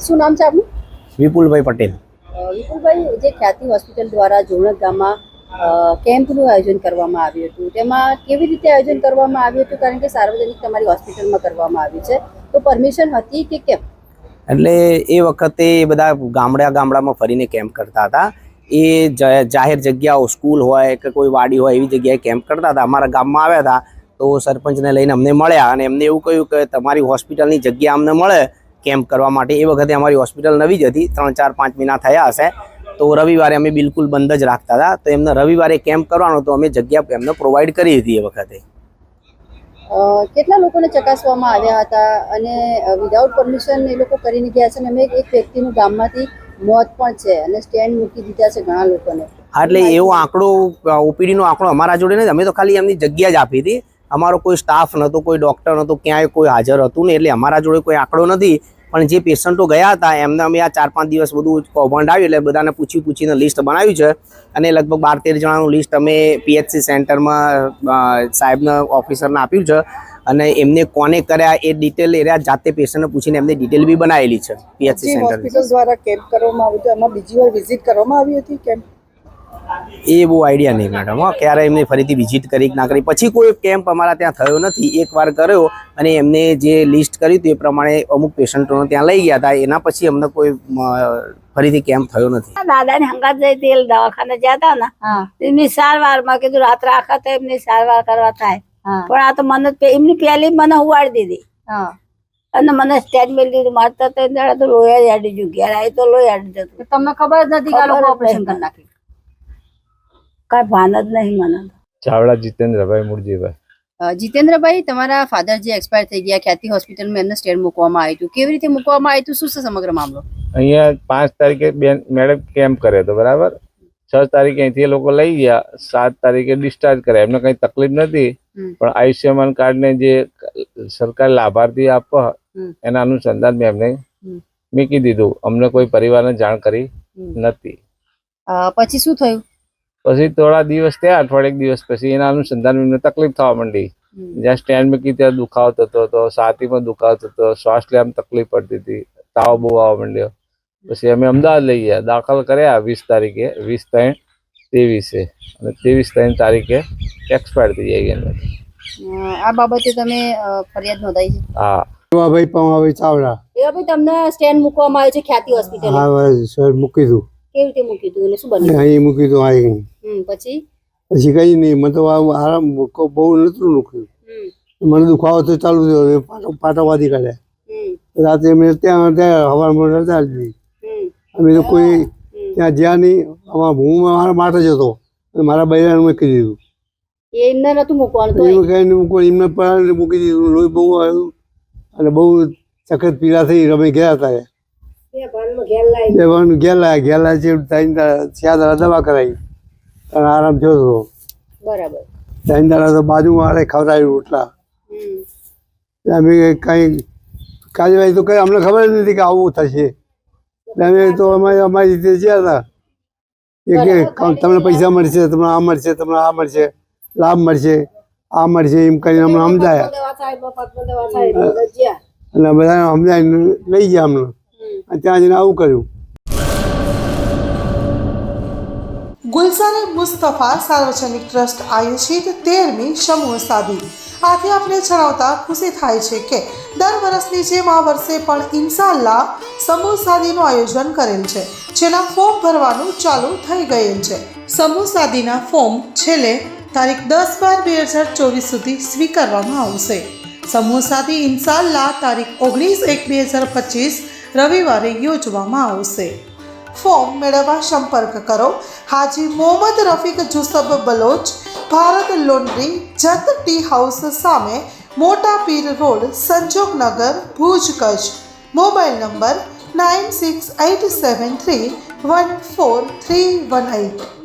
શું નામ છે આપનું? વિપુલભાઈ પટેલ. વિપુલભાઈ, જે ખ્યાતિ હોસ્પિટલ દ્વારા જોણક ગામમાં કેમ્પનું આયોજન કરવામાં આવ્યું હતું, તેમાં કેવી રીતે આયોજન કરવામાં આવ્યું હતું? કારણ કે સાર્વજનિક તમારી હોસ્પિટલમાં કરવામાં આવ્યું છે, તો પરમિશન હતી કે કેમ? એટલે એ વખતે બધા ગામડામાં ફરીને કેમ્પ કરતા હતા. એ જાહેર જગ્યાઓ, સ્કૂલ હોય કે કોઈ વાડી હોય એવી જગ્યાએ કેમ્પ કરતા હતા. અમારા ગામમાં આવ્યા હતા તો સરપંચને લઈને અમને મળ્યા અને એમને એવું કહ્યું કે તમારી હોસ્પિટલની જગ્યા અમને મળે કેમ્પ કરવા માટે. એ વખતે અમારી હોસ્પિટલ નવી જ હતી, 3, 4, 5 મહિના થયા હશે. તો રવિવારે અમે બિલકુલ બંધ જ રાખતા હતા. તો એમને રવિવારે કેમ્પ કરવાનો તો અમે જગ્યા એમને પ્રોવાઈડ કરી હતી. એ વખતે કેટલા લોકોને ચકાસવામાં આવ્યા હતા અને વિધાઉટ પરમિશન એ લોકો કરીને ગયા છે? અને અમે એક વ્યક્તિનું ગામમાંથી મોત પણ છે અને સ્ટેન્ડ મૂકી દીધા છે ઘણા લોકોને. હા, એટલે એવો આંકડો, ઓપીડીનો આંકડો અમારા જોડે નથી. અમે તો ખાલી એમની જગ્યા જ આપી હતી. અમારો કોઈ સ્ટાફ નહોતો, કોઈ ડૉક્ટર નહોતો, ક્યાંય કોઈ હાજર હતું નહીં. એટલે અમારા જોડે કોઈ આંકડો નથી. પણ જે પેશન્ટો ગયા હતા એમને અમે આ 4-5 દિવસ બધું કૌભાંડ આવ્યું એટલે બધાને પૂછીને લિસ્ટ બનાવ્યું છે. અને લગભગ 12-13 જણાનું લિસ્ટ અમે PHC સેન્ટરમાં સાહેબના ઓફિસરને આપ્યું છે. અને એમને કોને કર્યા એ ડિટેલ એરિયા જાતે પેશન્ટને પૂછીને એમને ડિટેલ બી બનાવેલી છે. PHC સેન્ટર હોસ્પિટલ દ્વારા કેમ્પ કરવામાં આવ્યું હતું, એમાં બીજી વાર વિઝિટ કરવામાં આવી હતી કેમ્પ? એ બહુ આઈડિયા નહીં મેડમ. ક્યારે એમને ફરીથી વિઝિટ કરી ના કરી. પછી કોઈ કેમ્પ અમારા ત્યાં થયો નથી. એકવાર કર્યો અને એમને જે લિસ્ટ કર્યું હતું એ પ્રમાણે અમુક પેશન્ટોને ત્યાં લઈ ગયા હતા. એના પછી અમને કોઈ ફરીથી કેમ્પ થયો નથી. દાદાને હંગાત જઈ તેલ દવાખાને જતા ને, એમની સારવારમાં કીધું રાત રાખા તો એમની સારવાર કરવા થાય. પણ આ તો મને એમની પહેલી મને હુવાડી દીધી અને મને સ્ટેન્ડ મેળ દીધું. મારતા તો લોહી આડી ગયું. ઘેર આવી તો લોહી આડી જતું. તમને ખબર જ નથી કે આ લોકો ઓપરેશન કરી નાખ્યું? કઈ ભાન જ નહીં મને. ચાવડા જીતેન્દ્રભાઈ મુરજીભાઈ. જીતેન્દ્રભાઈ, તમારા ફાધર જે એક્સપાયર થઈ ગયા, ખ્યાતિ હોસ્પિટલમાં એમને સ્ટેન્ડ મૂકવામાં આવ્યું હતું, કેવી રીતે મૂકવામાં આવ્યું હતું? શું છે સમગ્ર મામલો? અહીંયા 5 તારીખે મેડમ કેમ્પ કર્યો હતો, બરાબર. 6 તારીખે અહીંથી એ લોકો લઈ ગયા. 7 તારીખે ડિસ્ચાર્જ કર્યા. એમને કઈ તકલીફ નથી, પણ આયુષ્યમાન કાર્ડ ને જે સરકાર લાભાર્થી આપે એના અનુસંધાન મેં એમને મૂકી દીધું. અમને કોઈ પરિવારને જાણ કરી નથી. પછી શું થયું? પછી થોડા દિવસ થયા, અઠવાડિયે 1 દિવસ પછી એના અનુસંધાન એમને તકલીફ થવા માંડી. જ્યાં સ્ટેન્ડ મૂકી ત્યાં દુખાવો થતો હતો, છાતીમાં દુખાવો થતો, શ્વાસ લેવામાં તકલીફ પડતી હતી, તાવ બહુ આવવા માંડ્યો. પછી અમે અમદાવાદ લઈ ગયા, દાખલ કર્યા 20 તારીખે, 20/3/23 અને 23/3 તારીખે એક્સપાયર થઈ ગયા. આ બાબતે તમે ફરિયાદ નોંધાઈ છે? હા. ભાઈ પમાભાઈ ચાવડા. એવા ભાઈ, તમને સ્ટેન્ડ મૂકવામાં આવ્યું છે ખ્યાતિ હોસ્પિટલ? હા સર, મૂકી દઉં. કેવી રીતે મૂકી દઉં અને શું બન્યું? અહીં મૂકી દઉં. અહીં પછી કઈ નહીં, મને તો આરામ બહુ નતું મૂક્યું. મને દુખાવો તો ચાલુ થયો, પાટાવાદી કાઢ્યા. રાતે અમે ત્યાં હવામાં રડતા જ નહીં. અમે તો કોઈ ત્યાં જ્યાં નહીં. હું મારા માટે જ હતો, મારા બૈરાને મૂકી દીધું. એમને નતું મૂકવાનું? એમને પણ મૂકી દીધું. લોહી બહુ આવ્યું અને બહુ સખત પીડા થઈ. અમે ગયા હતા, ઘેર છે. 4 દાડા દવા કરાવી અને આરામ થયો હતો. બરાબર. 3 દાડા તો બાજુમાં ખવડાવ્યું રોટલા. અમે કઈ કાર્યવાહી તો કઈ અમને ખબર જ નથી કે આવું થશે. અમે તો અમારી રીતે જ્યાં હતા કે તમને પૈસા મળશે, તમને આ મળશે, તમને આ મળશે, લાભ મળશે, આ મળશે, એમ કરીને અમને સમજાયા અને બધા સમજાવીને લઈ ગયા અમને. ત્યાં જઈને આવું કર્યું. ગુલશન મુસ્તફા સાર્વજનિક ટ્રસ્ટ આયોજિત 13મી સમૂહ સાદી. આથી આપણે જણાવતા ખુશી થાય છે કે દર વર્ષની જેમ આ વર્ષે પણ ઇન્શાઅલ્લાહ સમૂહ સાદીનું આયોજન કરેલ છે, જેના ફોર્મ ભરવાનું ચાલુ થઈ ગયેલ છે. સમૂહ સાદીના ફોર્મ છેલ્લે તારીખ 10/12/2024 સુધી સ્વીકારવામાં આવશે. સમૂહ સાદી ઇન્શાઅલ્લાહ તારીખ 19/1/2025 રવિવારે યોજવામાં આવશે. ફોર્મ મેળવવા સંપર્ક કરો Haji Mohammad Rafiq Jusab Baloch, Bharat laundry, Jat tea house સામે, મોટા Pir road, Sanjognagar, Bhuj, Kutch. Mobile number 9687314318.